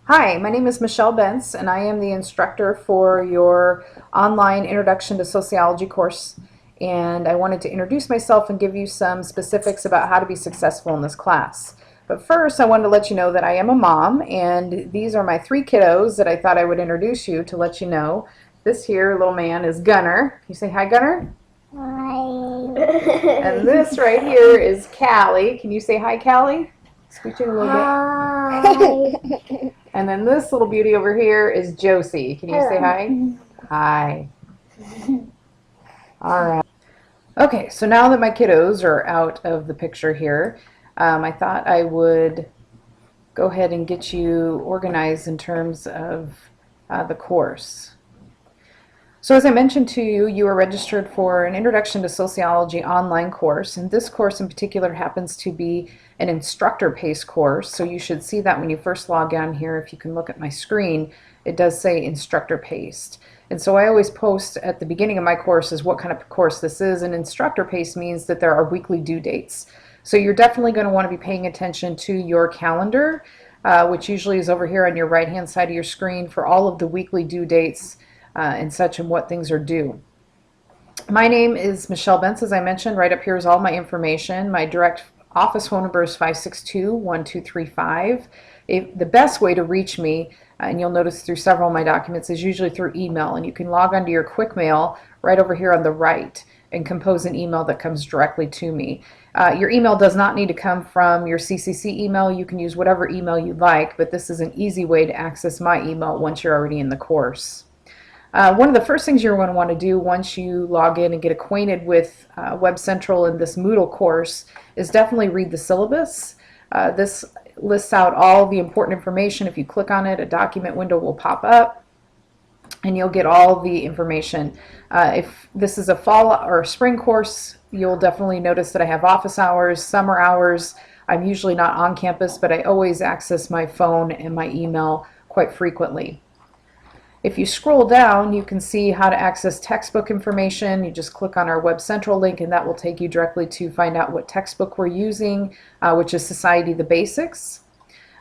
Hi, my name is Michelle Bentz, and I am the instructor for your online Introduction to Sociology course. And I wanted to introduce myself and give you some specifics about how to be successful in this class. But first, I wanted to let you know that I am a mom, and these are my three kiddos that I thought I would introduce you to let you know. This here little man is Gunner. Can you say hi, Gunner? Hi. And this right here is Callie. Can you say hi, Callie? Scooch in a little bit. Hi. And then this little beauty over here is Josie. Can you say hi? Hi. All right. Okay, so now that my kiddos are out of the picture here, I thought I would go ahead and get you organized in terms of the course. So as I mentioned to you, you are registered for an Introduction to Sociology online course, and this course in particular happens to be an instructor-paced course, so you should see that when you first log on here. If you can look at my screen, it does say instructor-paced. And so I always post at the beginning of my courses what kind of course this is, and instructor-paced means that there are weekly due dates. So you're definitely going to want to be paying attention to your calendar, which usually is over here on your right-hand side of your screen for all of the weekly due dates and such, and what things are due. My name is Michelle Bentz, as I mentioned. Right up here is all my information. My direct office phone number is 562-1235. The best way to reach me, and you'll notice through several of my documents, is usually through email, and you can log onto your quick mail right over here on the right and compose an email that comes directly to me. Your email does not need to come from your CCC email. You can use whatever email you like, but this is an easy way to access my email once you're already in the course. One of the first things you're going to want to do once you log in and get acquainted with Web Central and this Moodle course is definitely read the syllabus. This lists out all the important information. If you click on it, a document window will pop up and you'll get all the information. If this is a fall or spring course, you'll definitely notice that I have office hours, summer hours. I'm usually not on campus, but I always access my phone and my email quite frequently. If you scroll down, you can see how to access textbook information. You just click on our Web Central link and that will take you directly to find out what textbook we're using, which is Society the Basics.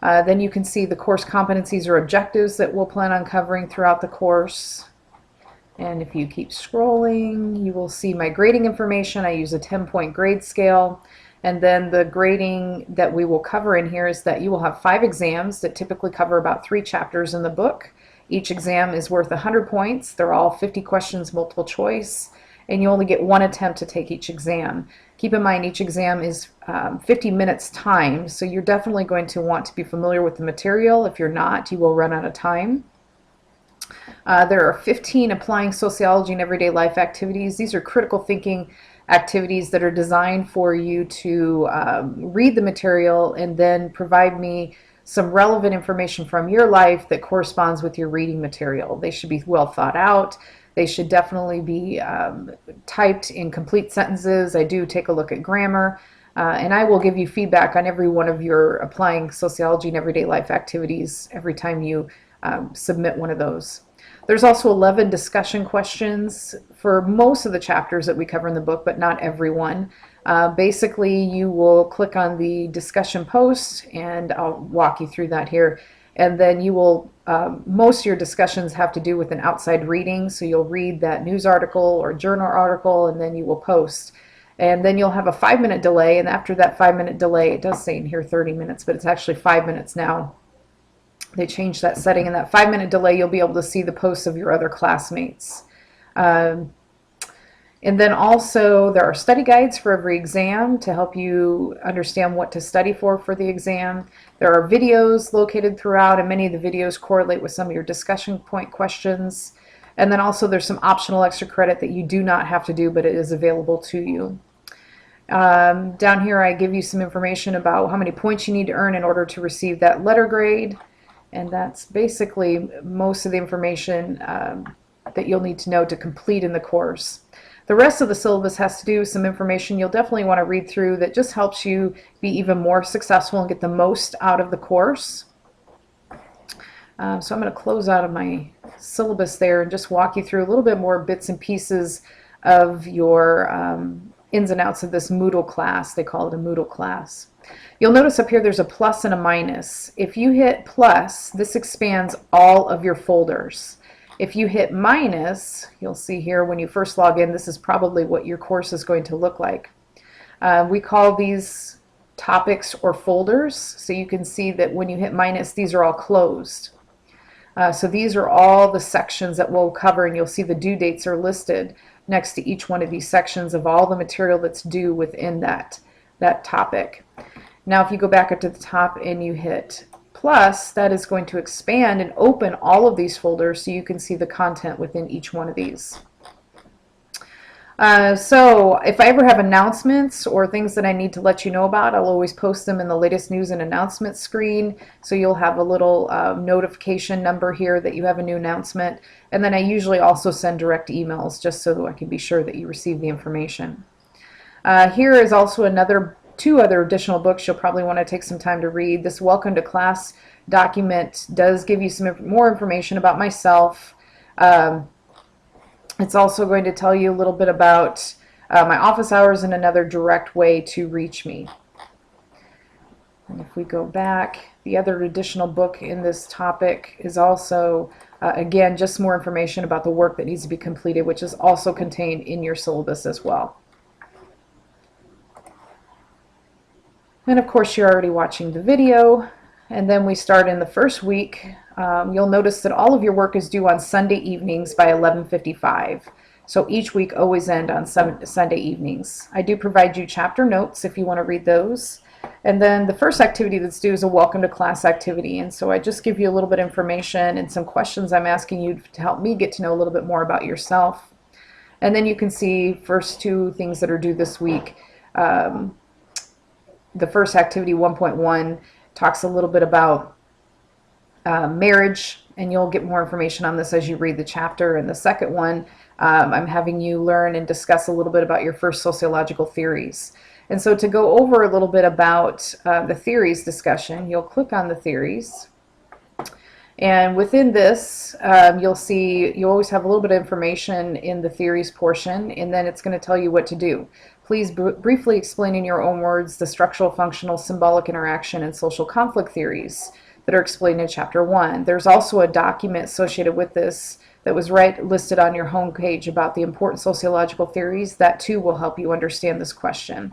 Then you can see the course competencies or objectives that we'll plan on covering throughout the course. And if you keep scrolling, you will see my grading information. I use a 10-point grade scale. And then the grading that we will cover in here is that you will have 5 exams that typically cover about 3 chapters in the book. Each exam is worth 100 points. They're all 50 questions, multiple choice, and you only get 1 attempt to take each exam. Keep in mind each exam is 50 minutes time, so you're definitely going to want to be familiar with the material. If you're not, you will run out of time. There are 15 applying sociology and everyday life activities. These are critical thinking activities that are designed for you to read the material and then provide me some relevant information from your life that corresponds with your reading material. They should be well thought out. They should definitely be typed in complete sentences. I do take a look at grammar, and I will give you feedback on every one of your applying sociology and everyday life activities every time you submit one of those. There's also 11 discussion questions for most of the chapters that we cover in the book, but not every one. Basically, you will click on the discussion post, and I'll walk you through that here. And then you will, most of your discussions have to do with an outside reading, so you'll read that news article or journal article, and then you will post. And then you'll have a 5-minute delay, and after that 5-minute delay, it does say in here 30 minutes, but it's actually 5 minutes now. They changed that setting. In that 5-minute delay, you'll be able to see the posts of your other classmates. And then also there are study guides for every exam to help you understand what to study for the exam. There are videos located throughout, and many of the videos correlate with some of your discussion point questions. And then also there's some optional extra credit that you do not have to do, but it is available to you. Down here I give you some information about how many points you need to earn in order to receive that letter grade. And that's basically most of the information that you'll need to know to complete in the course. The rest of the syllabus has to do with some information you'll definitely want to read through that just helps you be even more successful and get the most out of the course. So I'm going to close out of my syllabus there and just walk you through a little bit more bits and pieces of your ins and outs of this Moodle class. They call it a Moodle class. You'll notice up here there's a plus and a minus. If you hit plus, this expands all of your folders. If you hit minus, you'll see here when you first log in, this is probably what your course is going to look like. We call these topics or folders, so you can see that when you hit minus, these are all closed. So these are all the sections that we'll cover, and you'll see the due dates are listed next to each one of these sections of all the material that's due within that topic. Now if you go back up to the top and you hit plus, that is going to expand and open all of these folders so you can see the content within each one of these. So if I ever have announcements or things that I need to let you know about, I'll always post them in the latest news and announcements screen. So you'll have a little notification number here that you have a new announcement. And then I usually also send direct emails just so that I can be sure that you receive the information. Here is also two other additional books you'll probably want to take some time to read. This Welcome to Class document does give you some more information about myself. It's also going to tell you a little bit about my office hours and another direct way to reach me. And if we go back, the other additional book in this topic is also, again, just more information about the work that needs to be completed, which is also contained in your syllabus as well. And of course, you're already watching the video. And then we start in the first week. You'll notice that all of your work is due on Sunday evenings by 11:55. So each week always end on Sunday evenings. I do provide you chapter notes if you want to read those. And then the first activity that's due is a welcome to class activity. And so I just give you a little bit of information and some questions I'm asking you to help me get to know a little bit more about yourself. And then you can see first two things that are due this week. The first activity, 1.1, talks a little bit about marriage, and you'll get more information on this as you read the chapter. And the second one, I'm having you learn and discuss a little bit about your first sociological theories. And so to go over a little bit about the theories discussion, you'll click on the theories. And within this, you'll see you always have a little bit of information in the theories portion, and then it's going to tell you what to do. Please briefly explain in your own words the structural, functional, symbolic interaction, and social conflict theories that are explained in Chapter 1. There's also a document associated with this that was listed on your home page about the important sociological theories. That too will help you understand this question.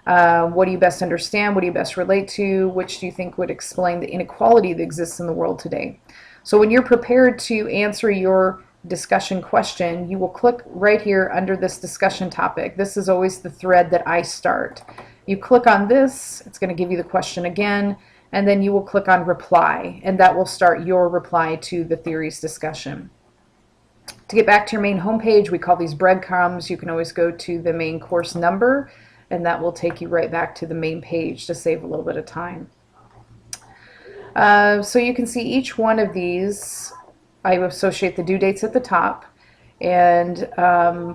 What do you best understand? What do you best relate to? Which do you think would explain the inequality that exists in the world today? So when you're prepared to answer your discussion question, you will click right here under this discussion topic. This is always the thread that I start. You click on this, it's going to give you the question again, and then you will click on reply, and that will start your reply to the theories discussion. To get back to your main homepage, we call these breadcrumbs. You can always go to the main course number, and that will take you right back to the main page to save a little bit of time. So you can see each one of these, I associate the due dates at the top. And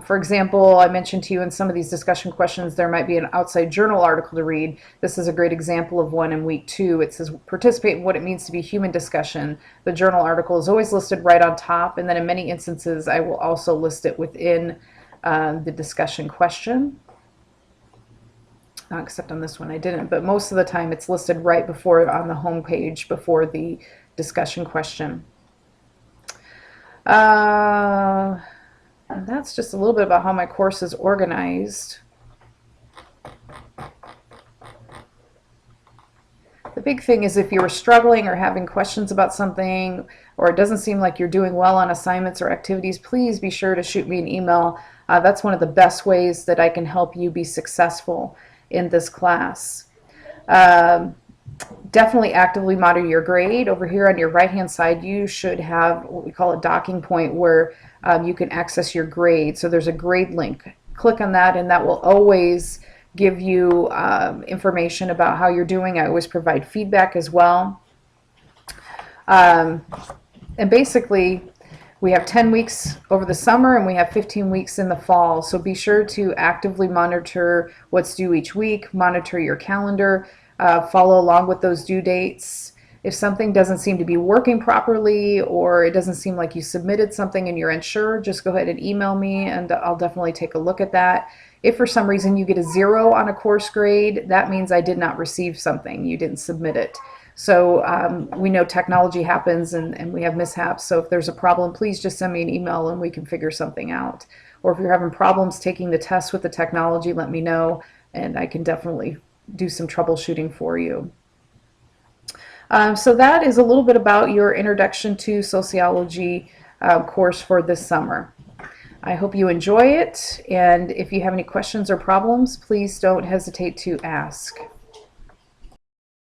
for example, I mentioned to you in some of these discussion questions, there might be an outside journal article to read. This is a great example of one in week 2. It says, participate in what it means to be human discussion. The journal article is always listed right on top. And then in many instances, I will also list it within the discussion question. Except on this one I didn't, but most of the time it's listed right before on the home page before the discussion question. And that's just a little bit about how my course is organized. The big thing is if you're struggling or having questions about something, or it doesn't seem like you're doing well on assignments or activities, please be sure to shoot me an email. That's one of the best ways that I can help you be successful in this class. Definitely actively monitor your grade. Over here on your right hand side you should have what we call a docking point where you can access your grade. So there's a grade link. Click on that and that will always give you information about how you're doing. I always provide feedback as well. And basically we have 10 weeks over the summer and we have 15 weeks in the fall. So be sure to actively monitor what's due each week, monitor your calendar, follow along with those due dates. If something doesn't seem to be working properly or it doesn't seem like you submitted something and you're unsure, just go ahead and email me and I'll definitely take a look at that. If for some reason you get a 0 on a course grade, that means I did not receive something. You didn't submit it. So we know technology happens and we have mishaps. So if there's a problem, please just send me an email and we can figure something out. Or if you're having problems taking the test with the technology, let me know and I can definitely do some troubleshooting for you. So that is a little bit about your Introduction to Sociology course for this summer. I hope you enjoy it, and if you have any questions or problems, please don't hesitate to ask.